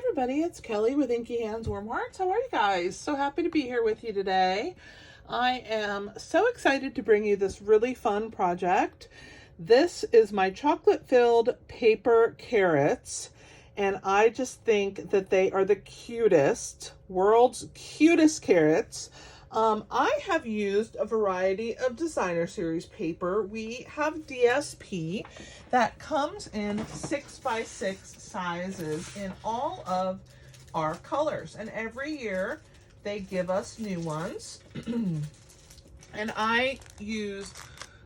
everybody, it's Kelly with Inky Hands Warm Hearts. How are you guys? So happy to be here with you today. I am so excited to bring you this really fun project. This is my chocolate-filled paper carrots, and I just think that they are the cutest, world's cutest carrots. I have used a variety of designer series paper. We have DSP that comes in 6x6 sizes in all of our colors. And every year they give us new ones. And I used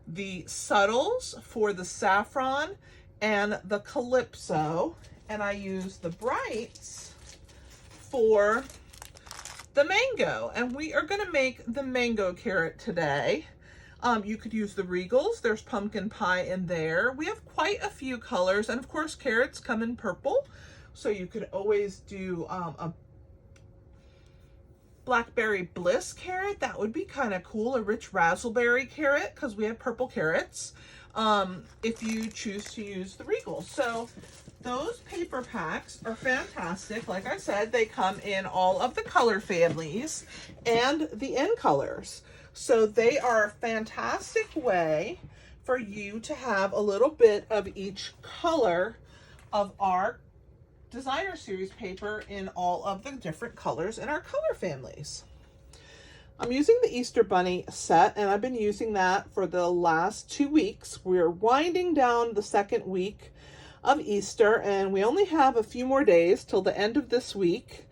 the Subtles for the saffron and the Calypso. And I used the Brights for the mango, and we are going to make the mango carrot today. You could use the Regals. There's pumpkin pie in there. We have quite a few colors, and of course carrots come in purple, so you could always do a blackberry bliss carrot. That would be kind of cool. A rich raspberry carrot, because we have purple carrots, if you choose to use the Regals. So those paper packs are fantastic. Like I said, they come in all of the color families and the end colors. So they are a fantastic way for you to have a little bit of each color of our designer series paper in all of the different colors in our color families. I'm using the Easter Bunny set, and I've been using that for the last 2 weeks. We're winding down the second week of Easter, and we only have a few more days till the end of this week,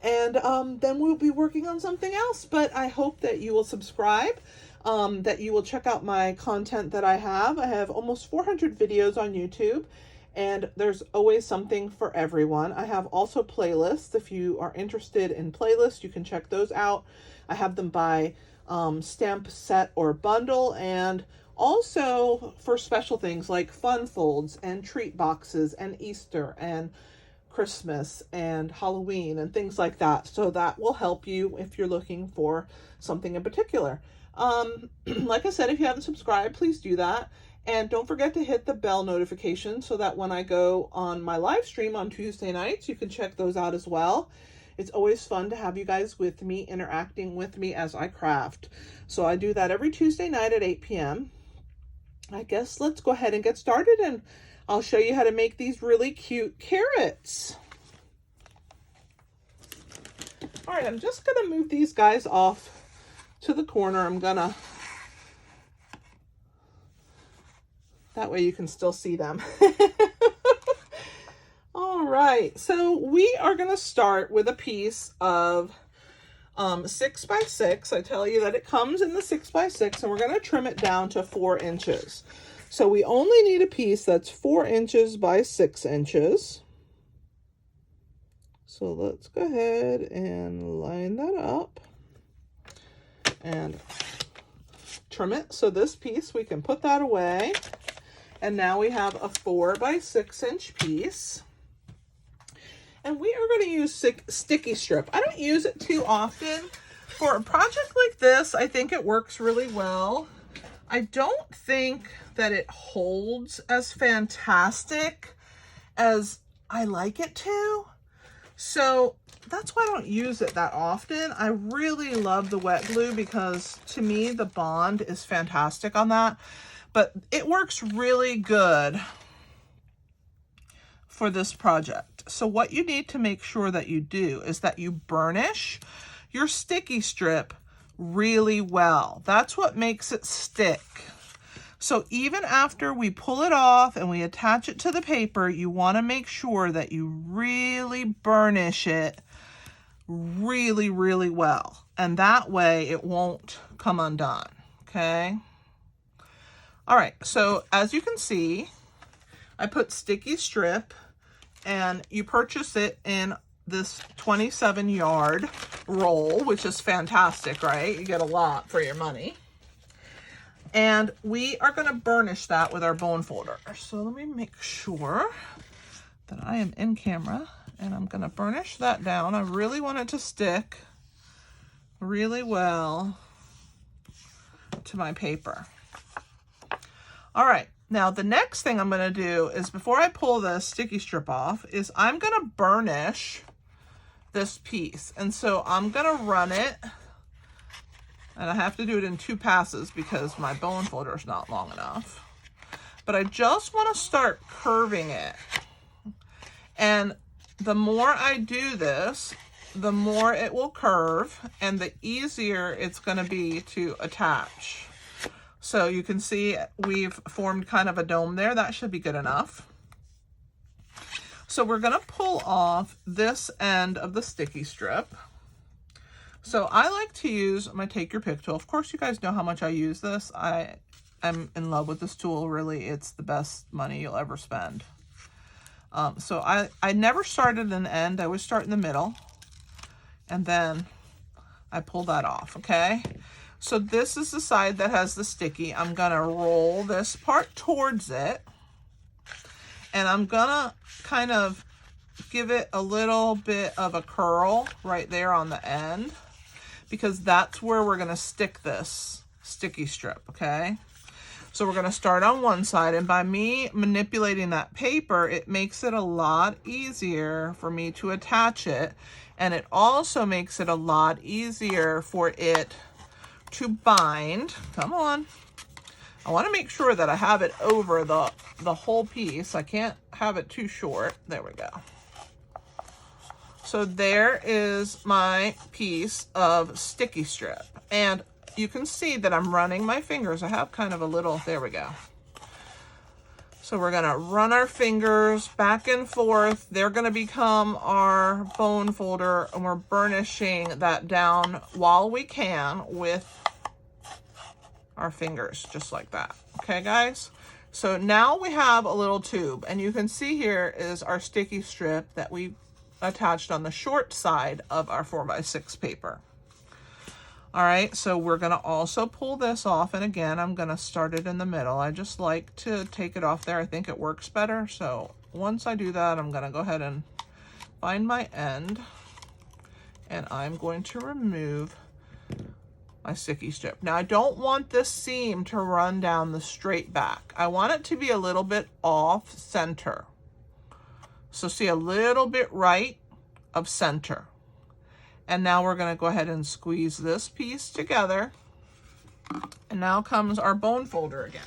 and then we'll be working on something else. But I hope that you will subscribe, that you will check out my content that I have. I have almost 400 videos on YouTube, and there's always something for everyone. I have also playlists. If you are interested in playlists, you can check those out. I have them by stamp set or bundle, and also for special things like fun folds and treat boxes and Easter and Christmas and Halloween and things like that. So that will help you if you're looking for something in particular. Like I said, if you haven't subscribed, please do that. And don't forget to hit the bell notification so that when I go on my live stream on Tuesday nights, you can check those out as well. It's always fun to have you guys with me, interacting with me as I craft. So I do that every Tuesday night at 8 p.m. I guess let's go ahead and get started, and I'll show you how to make these really cute carrots. All right, I'm just going to move these guys off to the corner. That way you can still see them. All right, so we are going to start with a piece of 6x6. I tell you that it comes in the 6x6, and we're going to trim it down to 4 inches. So we only need a piece that's 4 inches by 6 inches. So let's go ahead and line that up and trim it. So this piece, we can put that away. And now we have a 4 by 6 inch piece. And we are going to use sticky strip. I don't use it too often. For a project like this, I think it works really well. I don't think that it holds as fantastic as I like it to. So that's why I don't use it that often. I really love the wet glue because to me, the bond is fantastic on that. But it works really good for this project. So what you need to make sure that you do is that you burnish your sticky strip really well. That's what makes it stick. So even after we pull it off and we attach it to the paper, you want to make sure that you really burnish it really, really well. And that way it won't come undone, okay? All right, so as you can see, I put sticky strip, and you purchase it in this 27-yard roll, which is fantastic, right? You get a lot for your money. And we are going to burnish that with our bone folder. So let me make sure that I am in camera, and I'm going to burnish that down. I really want it to stick really well to my paper. All right, Now the next thing I'm going to do is, before I pull the sticky strip off, is I'm going to burnish this piece. And so I'm going to run it, and I have to do it in 2 passes because my bone folder is not long enough. But I just want to start curving it. And the more I do this, the more it will curve and the easier it's going to be to attach. So you can see we've formed kind of a dome there. That should be good enough. So we're going to pull off this end of the sticky strip. So I like to use my Take Your Pick tool. Of course, you guys know how much I use this. I am in love with this tool. Really, it's the best money you'll ever spend. So I never start at an end. I always start in the middle. And then I pull that off, okay? So this is the side that has the sticky. I'm gonna roll this part towards it, and I'm gonna kind of give it a little bit of a curl right there on the end, because that's where we're gonna stick this sticky strip, okay? So we're gonna start on one side, and by me manipulating that paper, it makes it a lot easier for me to attach it. And it also makes it a lot easier for it to bind. Come on. I want to make sure that I have it over the whole piece. I can't have it too short. There we go. So there is my piece of sticky strip. And you can see that I'm running my fingers. I have kind of a little, there we go. So we're gonna run our fingers back and forth. They're gonna become our bone folder, and we're burnishing that down while we can with our fingers, just like that. Okay, guys? So now we have a little tube, and you can see here is our sticky strip that we attached on the short side of our 4x6 paper. All right, so we're gonna also pull this off, and again, I'm gonna start it in the middle. I just like to take it off there. I think it works better. So once I do that, I'm gonna go ahead and find my end, and I'm going to remove my sticky strip. Now I don't want this seam to run down the straight back. I want it to be a little bit off center. So see, a little bit right of center. And now we're going to go ahead and squeeze this piece together. And now comes our bone folder again.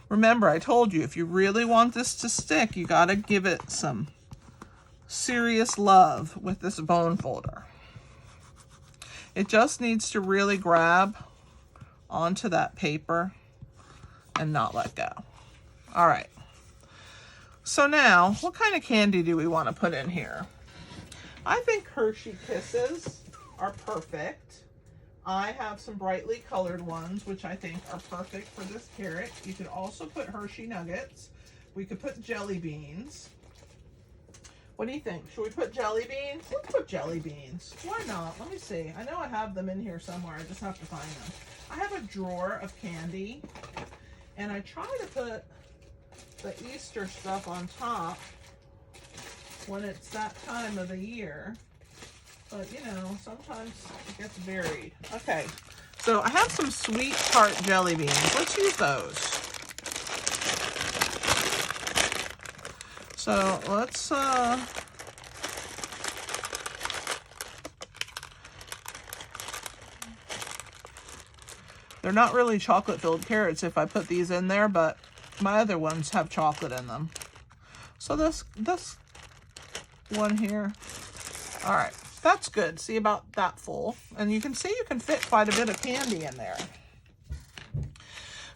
Remember, I told you, if you really want this to stick, you got to give it some serious love with this bone folder. It just needs to really grab onto that paper and not let go. All right. So now, what kind of candy do we want to put in here? I think Hershey Kisses are perfect. I have some brightly colored ones, which I think are perfect for this carrot. You could also put Hershey Nuggets. We could put jelly beans. What do you think? Should we put jelly beans? Let's put jelly beans. Why not? Let me see. I know I have them in here somewhere. I just have to find them. I have a drawer of candy, and I try to put the Easter stuff on top when it's that time of the year, but you know, sometimes it gets buried. Okay, so I have some sweet tart jelly beans. Let's use those. So let's they're not really chocolate filled carrots if I put these in there, but my other ones have chocolate in them. So this one here. All right, that's good. See, about that full. And you can see you can fit quite a bit of candy in there.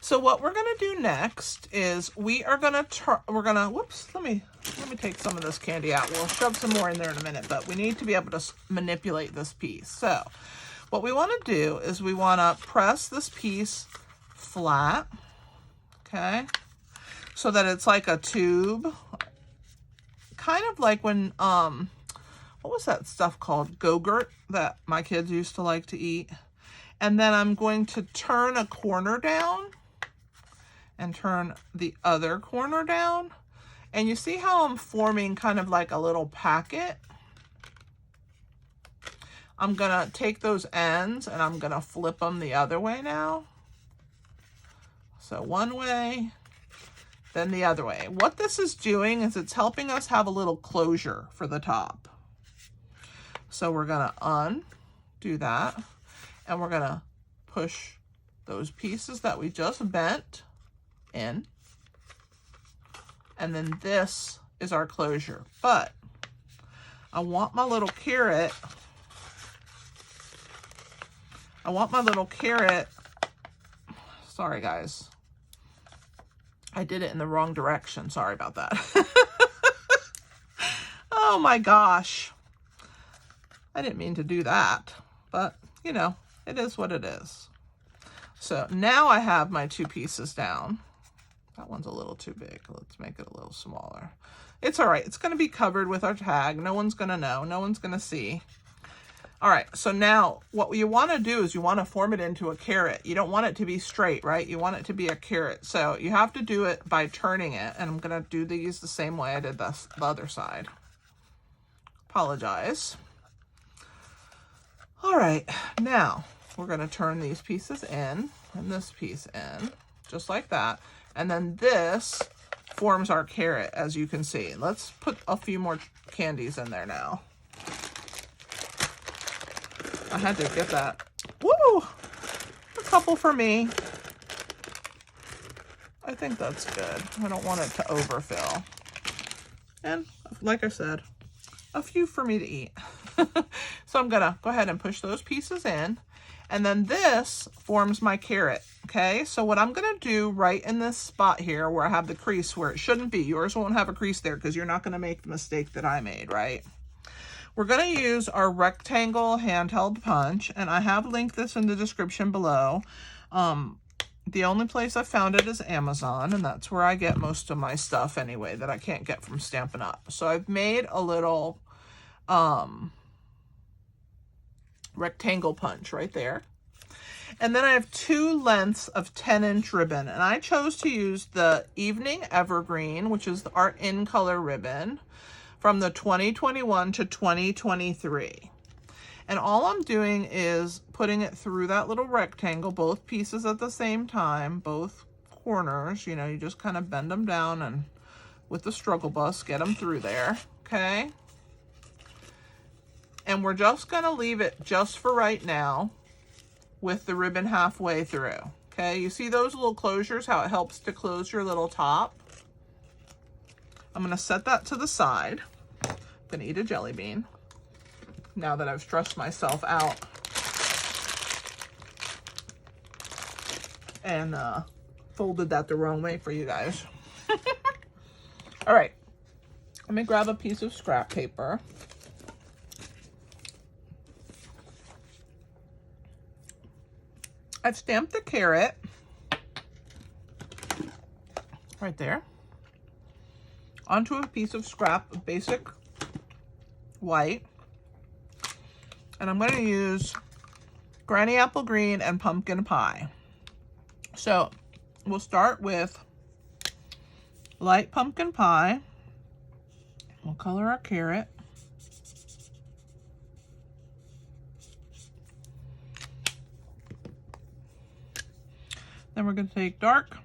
So what we're gonna do next is we're gonna, whoops, let me take some of this candy out. We'll shove some more in there in a minute, but we need to be able to manipulate this piece. So what we wanna do is we wanna press this piece flat, okay? So that it's like a tube. Kind of like when, what was that stuff called? Go-gurt that my kids used to like to eat. And then I'm going to turn a corner down and turn the other corner down. And you see how I'm forming kind of like a little packet? I'm gonna take those ends and I'm gonna flip them the other way now. So one way, then the other way. What this is doing is it's helping us have a little closure for the top. So we're gonna undo that, and we're gonna push those pieces that we just bent in. And then this is our closure. But I want my little carrot, sorry guys, I did it in the wrong direction. Sorry about that. Oh my gosh. I didn't mean to do that, but you know, it is what it is. So now I have my two pieces down. That one's a little too big. Let's make it a little smaller. It's all right. It's going to be covered with our tag. No one's going to know. No one's going to see. All right. So now what you want to do is you want to form it into a carrot. You don't want it to be straight, right? You want it to be a carrot. So you have to do it by turning it. And I'm going to do these the same way I did the other side. Apologize. All right. Now we're going to turn these pieces in and this piece in just like that. And then this forms our carrot, as you can see. Let's put a few more candies in there now. I had to get that. Woo! A couple for me. I think that's good. I don't want it to overfill. And like I said, a few for me to eat. So I'm gonna go ahead and push those pieces in. And then this forms my carrot, okay? So what I'm gonna do right in this spot here where I have the crease where it shouldn't be, yours won't have a crease there because you're not gonna make the mistake that I made, right? We're gonna use our rectangle handheld punch, and I have linked this in the description below. The only place I found it is Amazon, and that's where I get most of my stuff anyway that I can't get from Stampin' Up. So I've made a little rectangle punch right there. And then I have two lengths of 10-inch ribbon, and I chose to use the Evening Evergreen, which is our in color ribbon from the 2021 to 2023. And all I'm doing is putting it through that little rectangle, both pieces at the same time, both corners. You know, you just kind of bend them down and with the struggle bus, get them through there, okay? And we're just gonna leave it just for right now with the ribbon halfway through, okay? You see those little closures, how it helps to close your little top? I'm gonna set that to the side. I'm gonna eat a jelly bean now that I've stressed myself out and folded that the wrong way for you guys. All right, let me grab a piece of scrap paper. I've stamped the carrot right there onto a piece of scrap basic white. And I'm going to use Granny Apple Green and Pumpkin Pie. So we'll start with light pumpkin pie. We'll color our carrot. Then we're going to take dark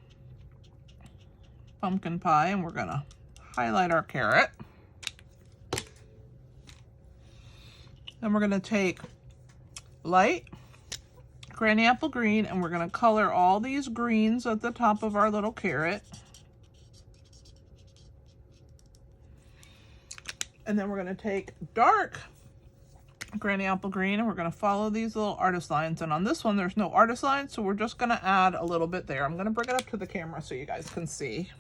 pumpkin pie and we're going to highlight our carrot. Then we're going to take light Granny Apple Green and we're going to color all these greens at the top of our little carrot. And then we're going to take dark Granny Apple Green and we're going to follow these little artist lines. And on this one, there's no artist lines, so we're just going to add a little bit there. I'm going to bring it up to the camera so you guys can see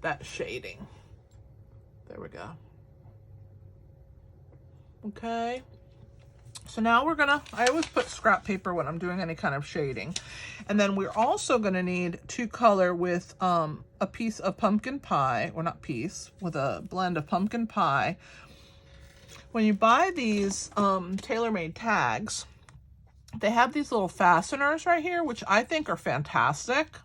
that shading. There we go. Okay. So now we're gonna, I always put scrap paper when I'm doing any kind of shading. And then we're also gonna need to color with a piece of pumpkin pie, or not piece, with a blend of pumpkin pie. When you buy these tailor-made tags, they have these little fasteners right here, which I think are fantastic.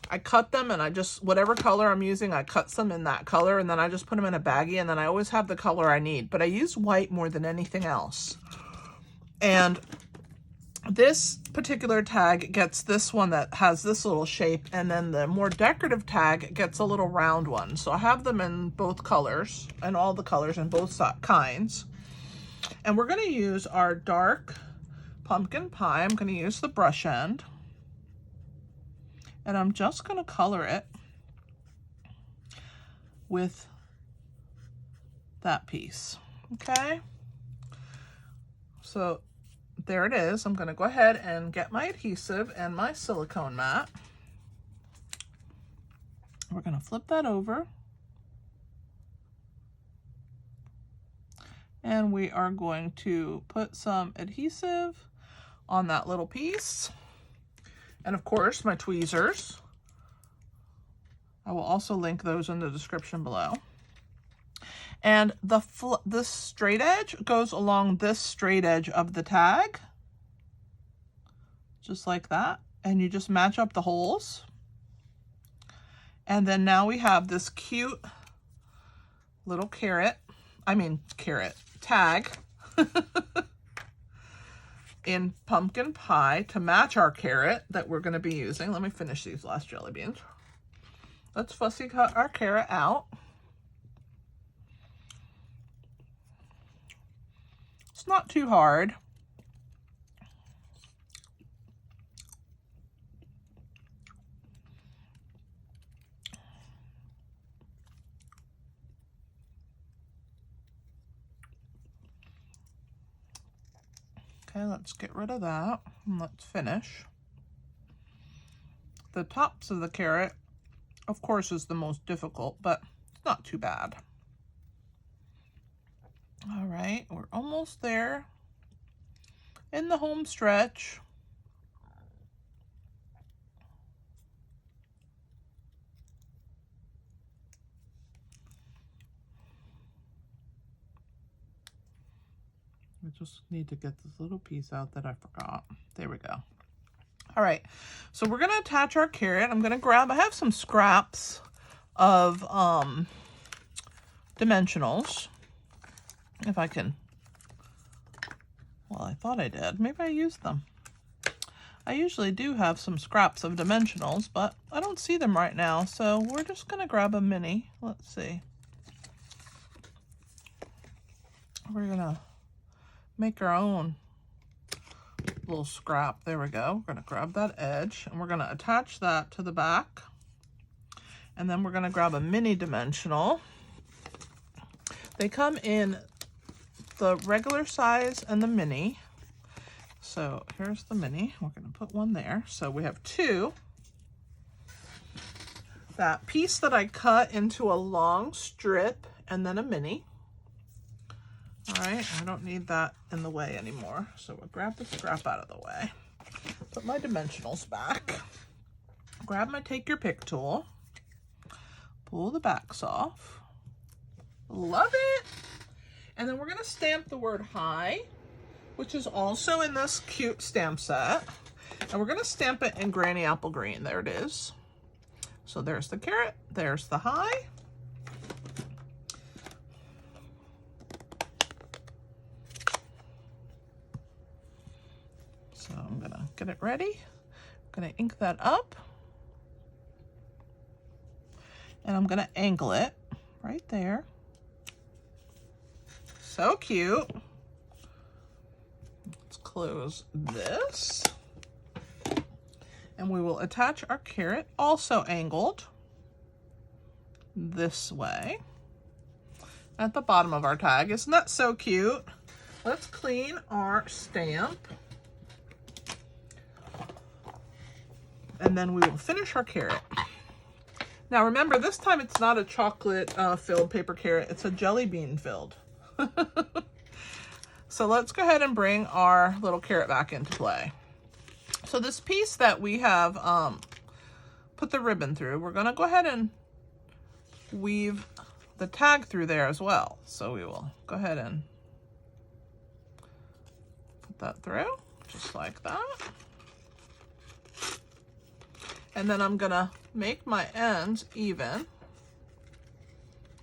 I cut them and I just, whatever color I'm using, I cut some in that color and then I just put them in a baggie and then I always have the color I need. But I use white more than anything else. And This particular tag gets this one that has this little shape, and then the more decorative tag gets a little round one. So I have them in both colors, and all the colors in both kinds. And we're going to use our dark pumpkin pie. I'm going to use the brush end, and I'm just going to color it with that piece. Okay, so there it is. I'm going to go ahead and get my adhesive and my silicone mat. We're going to flip that over, and we are going to put some adhesive on that little piece, and of course my tweezers. I will also link those in the description below. And this straight edge goes along this straight edge of the tag, just like that. And you just match up the holes. And then now we have this cute little tag in pumpkin pie to match our carrot that we're going to be using. Let me finish these last jelly beans. Let's fussy cut our carrot out. It's not too hard. Okay, let's get rid of that and let's finish. The tops of the carrot, of course, is the most difficult, but it's not too bad. All right, we're almost there in the home stretch. We just need to get this little piece out that I forgot. There we go. All right, so we're gonna attach our carrot. I'm gonna grab, I have some scraps of dimensionals. If I can, well, I thought I did. Maybe I used them. I usually do have some scraps of dimensionals, but I don't see them right now. So we're just gonna grab a mini. Let's see. We're gonna make our own little scrap. There we go. We're gonna grab that edge and we're gonna attach that to the back. And then we're gonna grab a mini dimensional. They come in the regular size and the mini. So here's the mini. We're going to put one there. So we have two. That piece that I cut into a long strip and then a mini. All right, I don't need that in the way anymore. So we'll grab the scrap out of the way. Put my dimensionals back. Grab my take your pick tool. Pull the backs off. Love it. And then we're going to stamp the word hi, which is also in this cute stamp set. And we're going to stamp it in Granny Apple Green. There it is. So there's the carrot. There's the hi. So I'm going to get it ready. I'm going to ink that up. And I'm going to angle it right there. So cute. Let's close this. And we will attach our carrot, also angled this way at the bottom of our tag. Isn't that so cute? Let's clean our stamp. And then we will finish our carrot. Now remember, this time it's not a chocolate filled paper carrot, it's a jelly bean filled. So let's go ahead and bring our little carrot back into play. So this piece that we have put the ribbon through, we're gonna go ahead and weave the tag through there as well. So we will go ahead and put that through, just like that. And then I'm gonna make my ends even,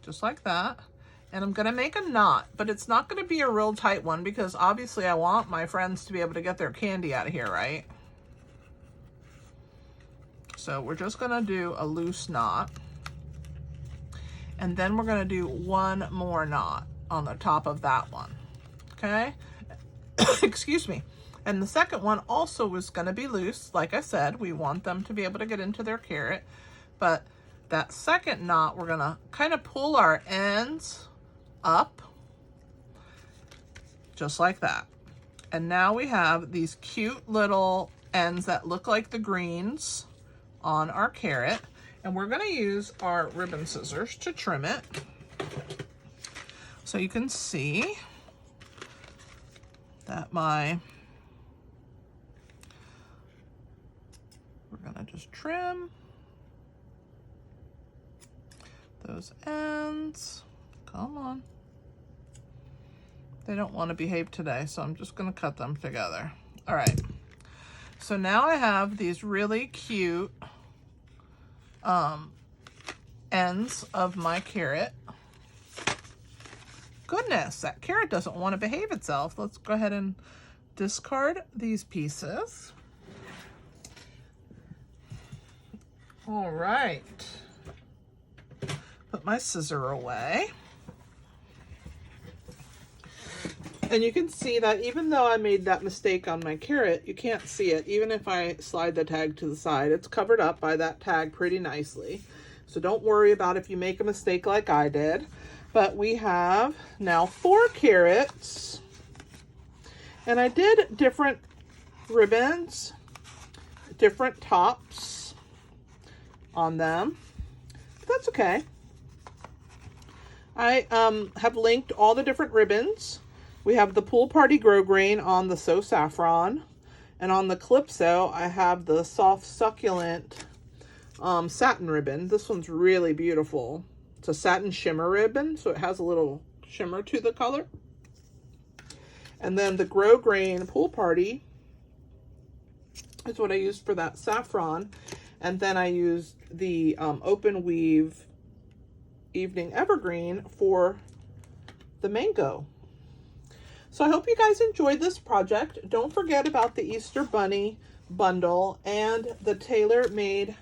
just like that. And I'm going to make a knot, but it's not going to be a real tight one because obviously I want my friends to be able to get their candy out of here, right? So we're just going to do a loose knot. And then we're going to do one more knot on the top of that one. Okay? Excuse me. And the second one also is going to be loose. Like I said, we want them to be able to get into their carrot. But that second knot, we're going to kind of pull our ends up just like that. And now we have these cute little ends that look like the greens on our carrot. And we're going to use our ribbon scissors to trim it. So you can see that we're going to just trim those ends. Come on. They don't want to behave today, so I'm just going to cut them together. All right. So now I have these really cute ends of my carrot. Goodness, that carrot doesn't want to behave itself. Let's go ahead and discard these pieces. All right. Put my scissor away. And you can see that even though I made that mistake on my carrot, you can't see it. Even if I slide the tag to the side, it's covered up by that tag pretty nicely. So don't worry about if you make a mistake like I did. But we have now 4 carrots. And I did different ribbons, different tops on them. But that's okay. I have linked all the different ribbons. We have the Pool Party Grosgrain on the So Saffron. And on the Calypso, I have the Soft Succulent satin ribbon. This one's really beautiful. It's a satin shimmer ribbon, so it has a little shimmer to the color. And then the Grosgrain Pool Party is what I used for that saffron. And then I used the Open Weave Evening Evergreen for the mango. So I hope you guys enjoyed this project. Don't forget about the Easter Bunny bundle and the tailor-made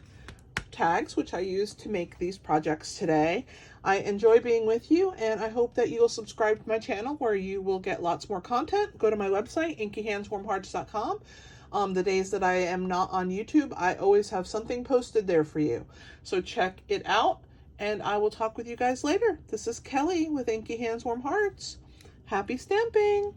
tags, which I used to make these projects today. I enjoy being with you, and I hope that you will subscribe to my channel where you will get lots more content. Go to my website, inkyhandswarmhearts.com. The days that I am not on YouTube, I always have something posted there for you. So check it out, and I will talk with you guys later. This is Kelly with Inky Hands Warm Hearts. Happy stamping!